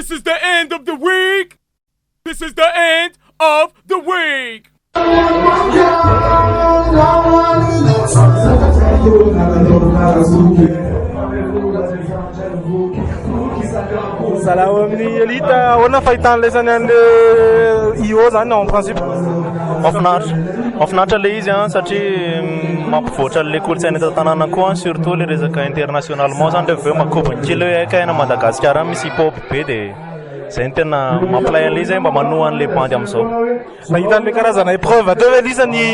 This is the end of the week. This is the end of the week. Salamu amin'ny elita ahoana fahitana lesany an'le IO zany en principe mafinaritra le izy satria mampivoatra le kolontsaina eto tanàna koa surtout le resaka internationalement zany le aveo makobonykely hoe aikaina Madagasikara misy hip hop be dia zay ny tena mampilay an'le izy mba manoha an'le bandy amin'izao. Mahita an'le karazana épreuve atao hoe lisany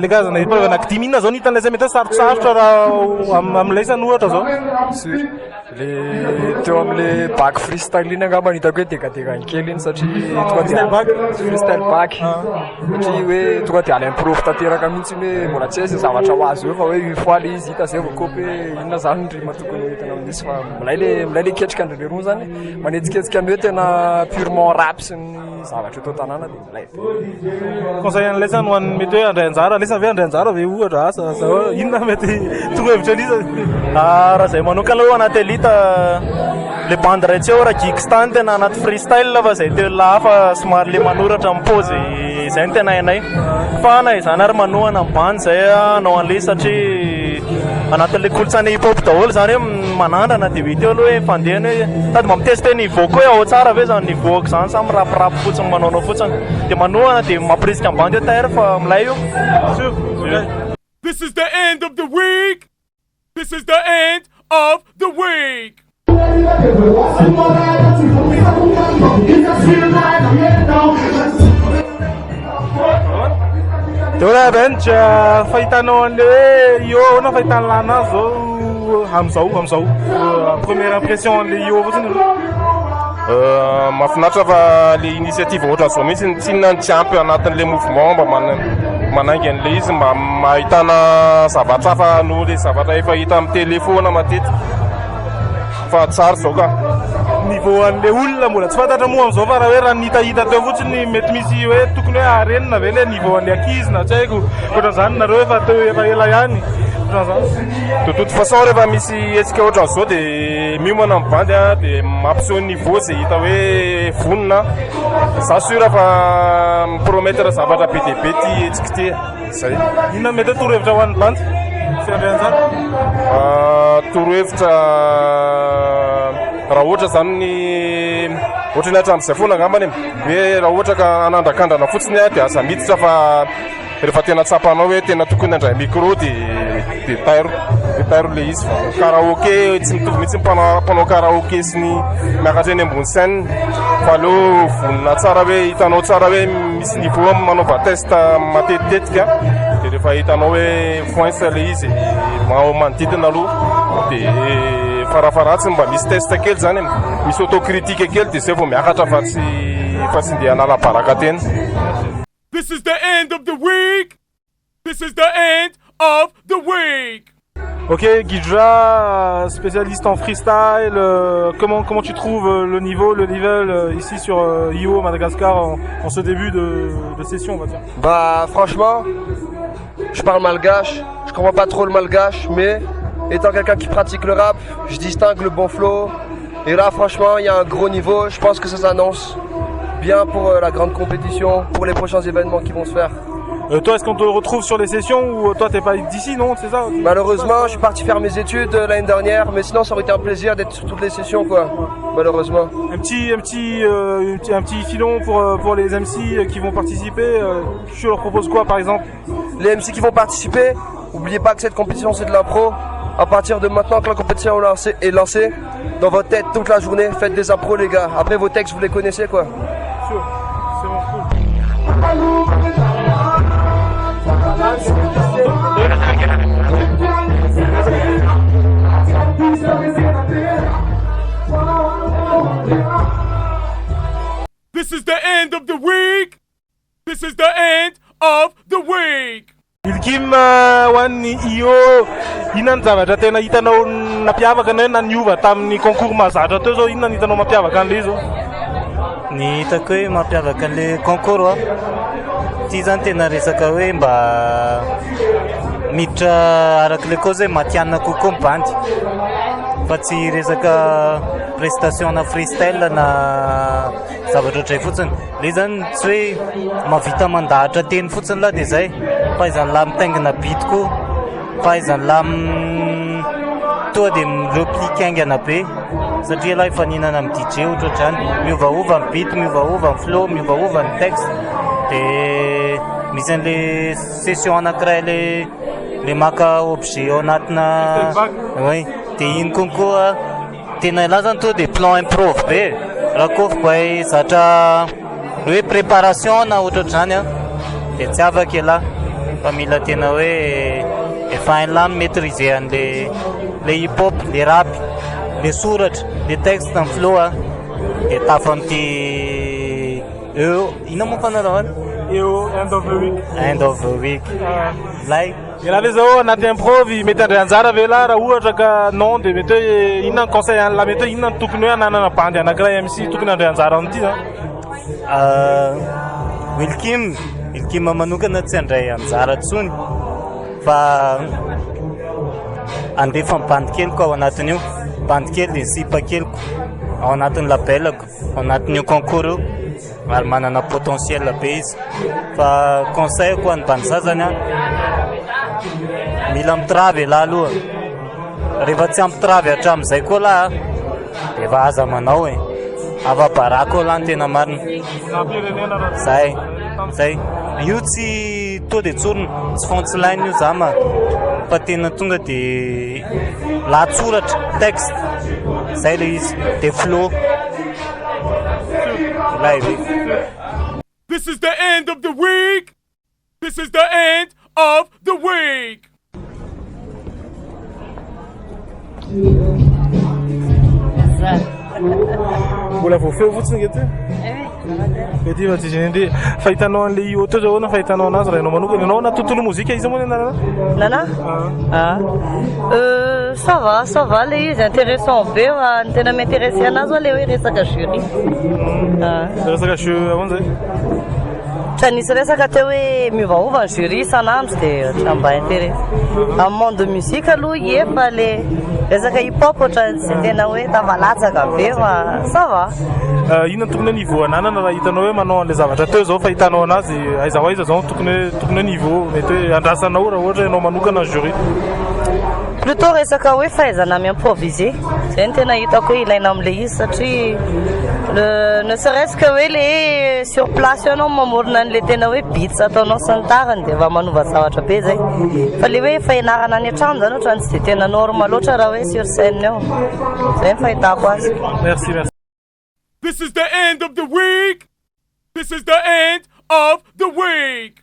le karazana épreuve anaky 10 000 zao nitany lay mety sarosarotra raha amin'ilay isany ohatra zao. Sûr. Le teo am'le bac freestyle iny angamba hitako hoe degadegany kely iny satria freestyle bac satria hoe tonga dia ala improve tanteraka mihitsy hoe mbola tsy hoe zavatra ho azy eo fa hoe une fois le izy hita zay voakopy hoe inona zany ny rima tokony hoentina amin'izy fa milay le ketrika andrele roa zany manetsiketsika ny hoe tena purement rap sy ny zavatra eto tanàna dia milay. Conseil an'ilay sany ho an'ny mety hoe andray anjara lesa ve andray anjara ve ohatra asa sa inona mety torohevitra an'izy raha zay manoka aloha anaty elita le bandy ray tsy eo raha Kingstan tena anaty freestyle fa zay teo lafa somary le manoratra mipozy zay ny tena hainay fa na izany ary manohana amin'ny bandy zay anao an'le satria anatin'le kolotsaina hip hop daholo zany hoe manandrana dia hoe teo aloha hoe fandehany hoe tady mba miteste niveau koa hoe ao tsara ve zany niveau ako zany sa mirapirapy fotsiny manaonao fotsiny dia manohana dia mampirisika amin'ny bandy hoe taire fa milay io. This is the end of the week. This is the end of the week. Dora bench fahitanao an'le hoe io na fahitana lana zao am'zao première impression an'le io fotsiny mahafinaritra fa le initiative ohatran'izao mihitsy tsy inona tsy ampy anatin'le mouvement mba manangy an'le izy mba mahitana zavatra hafa noho le zavatra efa hita amin'ny telefona matetika fa tsara zao ka niveau an'le olona mbola tsy fantatra moa am'izao fa raha hoe raha nitahita teo fotsiny mety misy hoe tokony hoe arenina ve le niveau an'le ankizy na tsy haiko ohatran'izany nareo efa teo efa ela ihany de toute façon rehefa misy hetsika ohatran'izao dia miomana amin'ny bandy dia mampiseho niveau zay hita hoe vonona za sura fa mipromettre zavatra be dia be ty hetsika ty zay. Inona mety hoe torohevitra ho an'ny bandy fiandrian'izany torohevitra raha ohatra zany ny ohatra ny hatramin'izay foana angambany hoe raha ohatra ka anandrakandrana fotsiny dia aza miditra fa rehefa tena tsapanao hoe tena tokony andray micro dia tairo le izy fa karaoke tsy mitovy mihitsy mpanao karaoke sy ny miakatra eny ambony scène fa aleo vonona tsara hoe hitanao tsara hoe misy niveau manaova test matetitetika dia rehefa hitanao hoe foince le izy manodidina aloha dia farafaratsy mba misy test kely zany misy autocritique kely dia zay vao miakatra fa tsy ndeha hanala baraka tena. This is the end of the week. This is the end of the week. Ok, Guidra, spécialiste en freestyle, comment tu trouves le niveau, le level ici sur IO Madagascar en ce début de session, on va dire? Bah franchement, je parle malgache, je comprends pas trop le malgache, mais étant quelqu'un qui pratique le rap, je distingue le bon flow. Et là franchement, il y a un gros niveau, je pense que ça s'annonce bien pour la grande compétition, pour les prochains événements qui vont se faire. Toi, est-ce qu'on te retrouve sur les sessions ou toi t'es pas d'ici, non? C'est ça? Malheureusement, je suis parti faire mes études l'année dernière, mais sinon ça aurait été un plaisir d'être sur toutes les sessions, quoi. Malheureusement. Un petit filon pour les MC qui vont participer. Tu leur proposes quoi, par exemple? Les MC qui vont participer, n'oubliez pas que cette compétition c'est de l'impro. À partir de maintenant que la compétition est lancée, dans votre tête toute la journée, faites des impros les gars. Après vos textes, vous les connaissez, quoi. Sûr, c'est bon, cool. This is the end of the week. This is the end of the week. Ilkim hoan'ny IO inona ny zavatra tena hitanao napiavaka na hoe naniova tamin'ny concours mahazatra teo zao, inona ny hitanao mampiavaka an'le zao? Ny hitako hoe mampiavaka an'le concours ty zany tena resaka hoe mba miditra arak'le cause hoe matianina kokoa ny bandy fa tsy resaka prestation na freestyle na zavatra ohatray fotsiny. Le zany tsy hoe mahavita mandahatra teny fotsiny la de zay, fa izany la mitaingina beat koa, fa izany la toa de mireplique aingana be satria la efa ninana amin'ny DJ ohatrohatrany, miovaova ny beat, miovaova ny flow, miovaova ny texte. De misy an'le session anankiray le maka objet ao anatina oui, de iny konkoa tena la zany to de plan improve be raha kofiko hoe zatra hoe préparation na ohatrohatrany a de tsy afaka la fa mila tena hoe efa hain'la maîtriser an'le hip hop, le rap, le soratra, le texte ny flow a de tafan'ity eo ina moa fanarahany eo end of the week. End of the week. Like Raha ve zao anaty improvy mety andray anjara ve la raha ohatra ka non de mety hoe inona ny conseil la mety hoe inona ny tokony hoe ananana bandy anankiray MC tokony andray anjara amin'ity zany? Wilkim manokana tsy andray anjara tsony fa andefa bandy keliko ao anatin'io, bandy kely de sipa keliko ao anatin'ny labelako, ao anatin'io concours io ary manana potentiel be izy. Fa conseil ko any bandy a mila mitravy la aloha, rehefa tsy ampitravy hatramin'izay koa la de efa aza manao avabarako la ny tena marina. Zay io tsy to de tsorona, tsy punchline io zama fa tena tonga de lahatsoratra texte zay le izy de flow. This is the end of the week. This is the end of the week. Mbola vao feo fotsiny ke ty? Ety fa tsisy indri fahitanao an'le io teo zao na fahitanao anazy raha ianao manokana, ianao na tontolo mozika izy moa nenarana? Nana? Ça va le izy intéressant be fa ny tena m'intéressé anazy le hoe resaka jury. Resaka jeu ahoana zay? Tra nisy resaka teo hoe miovaova ny jury isan'andro de ohatran'ny mba intéressé. Amin'ny monde de musique aloha ie fa le resaka hip hop ohatran'ny tsy tena hoe tavalatsaka be fa ça va. Inona tokony niveau ananana raha hitanao hoe manao an'le zavatra teo zao fahitanao anazy aiza ho aiza zao tokony niveau mety hoe andrasanao raha ohatra ianao manokana jury? Plutôt resaka hoe fahaizana mi-improviser zay ny tena hitako hoe ilaina amin'le izy satria ne serait-ce que hoe le sur place ianao mamorona an'le tena hoe beats ataonao sy ny tariny de efa manova zavatra be zay, fa le hoe fahinarana any an-trano zany ohatrany tsy de tena normal loatra raha hoe sur scène eo. Zay ny fahitako azy. Merci. This is the end of the week. This is the end of the week.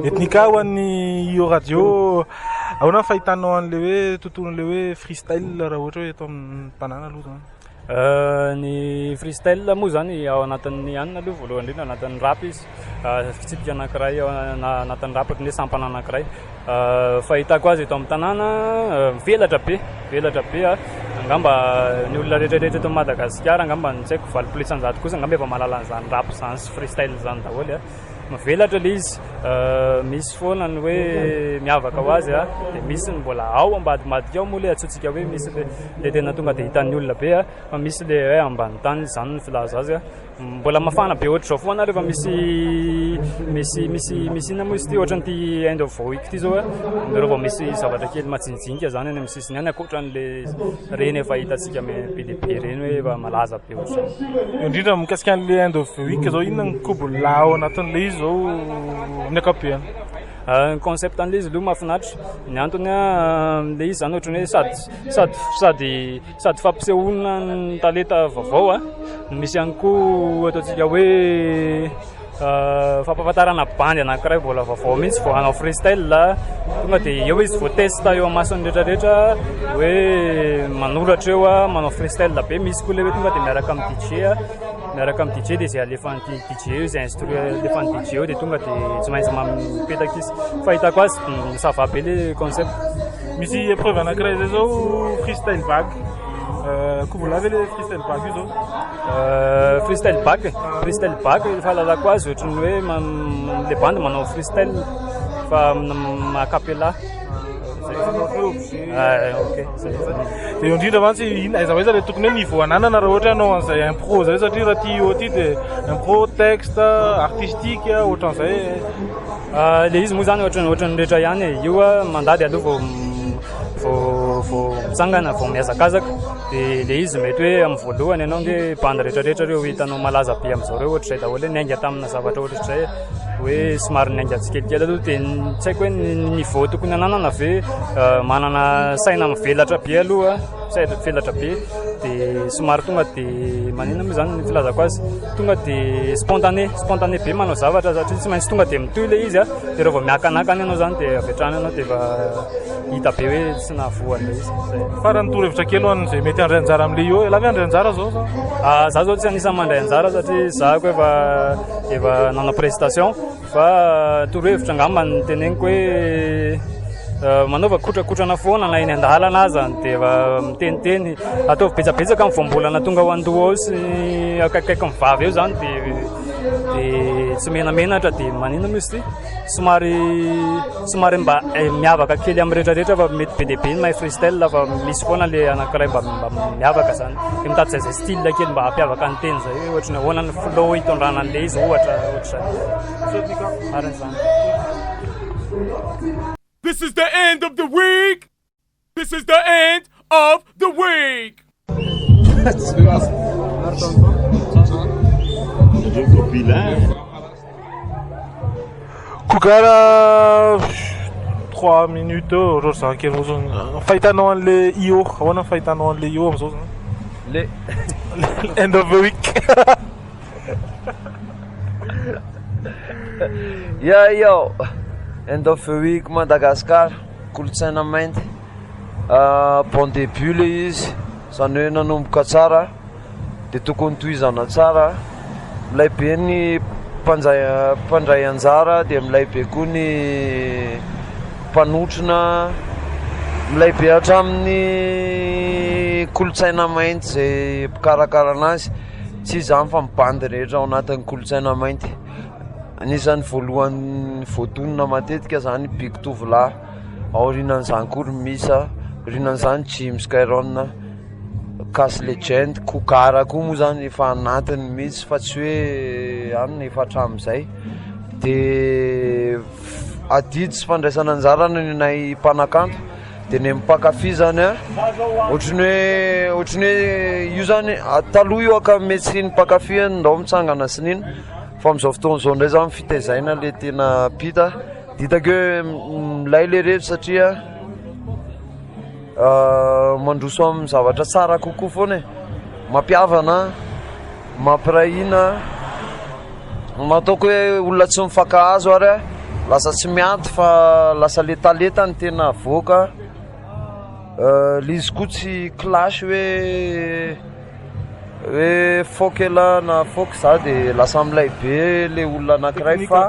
Etnika ho an'ny io radio ahoana fahitanao an'le hoe tontolon'le hoe freestyle raha ohatra hoe eto amin'ny tanàna aloha zany? Ny freestyle moa zany ao anatin'ny anina aloha voalohany indrindra anatin'ny rap izy, fitsipika anankiray anatin'ny rap ohatran'ny hoe sampana anankiray. Fahitako azy eto amin'ny tanàna velatra be angamba ny olona rehetrarehetra eto Madagasikara angamba tsy haiko valopolo-isanjato kosa angamba efa mahalala an'izany rap zany sy freestyle zany daholo mavelatra le izy. Misy foana ny hoe miavaka ho azy de misy ny mbola ao ambadimadika ao moa le atsotsika hoe misy le tena tonga de hitan'ny olona be fa misy le hoe ambany tany zany ny filaza azy mbola mafana be ohatr' zao foana rehefa misy ina moa izy ty ohatran'ity end of the week ty zao rehefa misy zavatra kely matsinjinika zany any amin'ny sisiny any akoatran'le reny efa hitantsika be de be reny hoe efa malaza be ohatr' zany. Indrindra mikasika an'le end of the week zao inona ny kobola ao anatin'le izy zao amin'ny ankapobeny? Ny concept an'le izy aloha mahafinaritra, ny antony le izy zany ohatrany hoe sady fampisehoana ny talenta vaovao misy ihany koa ataontsika hoe fampahafantarana bandy anankiray mbola vaovao mihitsy vao hanao freestyle tonga de eo izy vao testa eo amason'ny rehetrarehetra hoe manoratra eo manao freestyle be. Misy koa le hoe tonga de miaraka amin'ny DJ de zay alefan'ny DJ eo zay instru alefan'ny DJ eo de tonga de tsy maintsy mipetaka izy. Fahitako azy sava be le concept. Misy épreuve anankiray zay zao freestyle bag. Kobola ve le freestyle bag io zao? Freestyle bag fahalalako azy ohatrany hoe le bandy manao freestyle fa acapella. Ok. Dia indrindra mantsy ino aiza hoe le tokony hoe niveau ananana raha ohatra ianao an'izay impro zay satria raha ty io ty dia impro texte artistique ohatran'izay. Le izy moa zany ohatran'ny rehetra ihany io mandady aloha vao mitsangana vao miazakazaka dia le izy mety hoe amin'ny voalohany ianao nge banda rehetrarehetra reo hitanao malaza be amin'izao reo ohatra izay daholo hoe niainga tamina zavatra ohatra izay hoe somary niainga tsikelikely aloha dia tsy haiko hoe niveau tokony ananana ve manana saina mivelatra be aloha saina mivelatra be dia somary tonga dia manina moa zany filazako azy tonga dia spontané be manao zavatra satria tsy maintsy tonga dia mitohy le izy dia rehefa vao miakanakany ianao zany dia avetrany ianao dia efa hita be hoe tsy nahavoan'le izy farany torohevitra kely ho an'izay mety handray anjara amin'le io ela ve handray anjara zao za zao tsy anisany mandray anjara satria zahako efa nanao prestation fa torohevitra angamba ny teneniko hoe manaova kotrakotrana foana na eny an-dalana azany dia efa miteniteny ataovy betsabetsaka amin'ny voambolana tonga ho andoha ao sy akaikaiky mivavy eo zany dia tsy menamenatra dia manina moa izy ty somary mba miavaka kely amin'ny rehetrarehetra fa mety be dia be ny mahay freestyle fa misy foana le anankiray mba miavaka zany dia mitady zay style kely mba hampiavaka ny teny zay hoe ohatra ny ahoana ny flow hitondrana an'le izy ohatra zany. This is the end of the week. This is the end of the week. Kokara 3 minutes ohatr'izany kely moa zany fahitanao an'le io ahoana fahitanao an'le io amin'izao zany le end of the week. Yo end of the week Madagascar kolotsaina mainty bon début le izy zany hoe nanomboka tsara dia tokony tohizana tsara milay be ny mpandray anjara dia milay be koa ny mpanotrona milay be hatramin'ny kolotsaina mainty zay mpikarakara anazy tsy izany fa mibandy rehetra ao anatin'ny kolotsaina mainty anisan'ny voalohany voatonona matetika zany big tovolahy aorinan'izany kory misa orinan'izany Jim Skyron Cas Legend Kokara koa moa zany efa anatiny mihitsy fa tsy hoe anina efa hatramin'izay dia adidy sy fandraisana anjara nay mpanakanto dia ny mpakafy zany ohatrany hoe io zany taloha io akametsy ny mpakafy ndao mitsangana sy nino fa amin'izao fotoan'izao ndray zany fitazaina le tena pita ditako hoe milay le rehetra satria mandroso amin'ny zavatra tsara kokoa foana e mampiavana mampirahina mataoko hoe olona tsy mifankahazo ary lasa tsy miady fa lasa letaleta ny tena avoaka le izy koa tsy clash hoe fokela na foky za dia lasa milay be le olona anankiray fa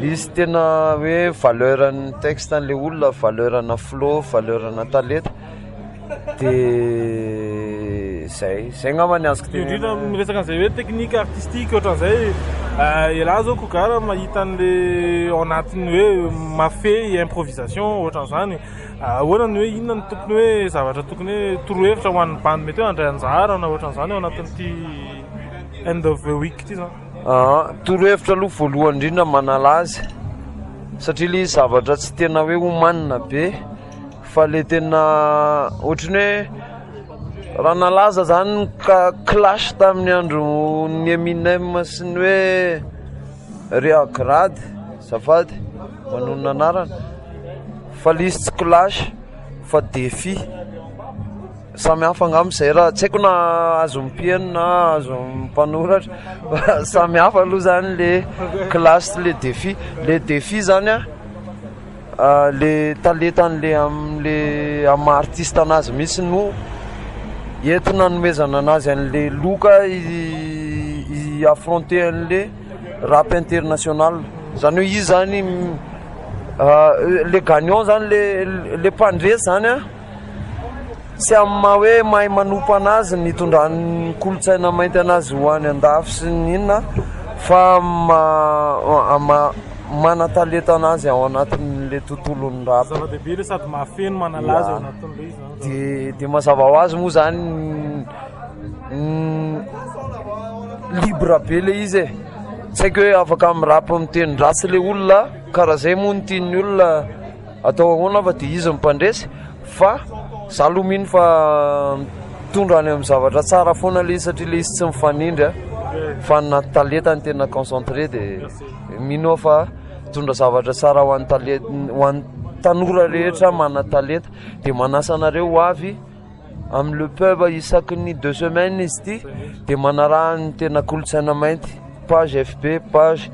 izy tena hoe valeurany texte n'le olona valeurana flow valeurana taleta dia zay ngamba ny azoko indrindra miresaka an'izay hoe technique artistique ohatran'izay elahy zao kokara mahita an'le ao anatiny hoe mafé improvisation ohatran'izany ahoana ny hoe inona ny tokony hoe zavatra tokony hoe torohevitra ho an'ny bandy mety hoe handray anjara na ohatran'izany ao anatin'ity end of the week ty zany torohevitra aloha voalohany indrindra manala azy satria le zavatra tsy tena hoe homanina be fa le tena ohatrany hoe raha nalaza zany ka clash tamin'ny andro ny Eminem sy ny hoe Reagrad zafady manonona anarana fa le izy tsy clash fa défi samy hafa angambizay raha tsy haiko na azo mpieno na azo mpanoratra samy hafa aloha zany le clash le défi zany le talentan'le am'le ama artiste anazy mihitsy no entina nomezana anazy an'le loka i-affronter an'le rap international zany hoe izy zany le gagnant zany le mpandresy zany tsy amin'ny maha hoe mahay manompo anazy nitondrany kolotsaina mainty anazy ho any andafy sy ninona fa mana-talenta anazy ao anatin'le tontolon'ny rap. Zava-dehibe le sady mahafeno manalaza ao anatin'le izy. De mazava ho azy moa zany libre be le izy e. Tsy haiko hoe afaka mirapa miteny ratsy le olona karaha zay moa ny tian'ny olona atao ahoana fa de izy mimpandresy fa za aloha mino fa mitondra any amin'ny zavatra tsara foana le izy satria le izy tsy mifanindry fa na talenta ny tena concentré de mino fa mitondra zavatra tsara ho an'ny talenta ho an'ny tanora rehetra mana talenta de manasa anareo ho avy amin'ny le pub isaky ny 2 semaines izy ity de manaraha ny tena kolotsaina mainty page FB page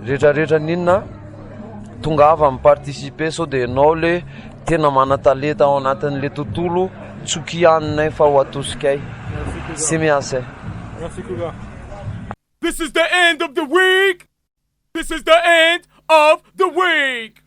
rehetrarehetra ninona tonga avy amin'ny participer sao de ianao le tena mana talenta ao anatin'le tontolo tsokianinay fa ho atosikay sy miasa. This is the end of the week. This is the end of the week.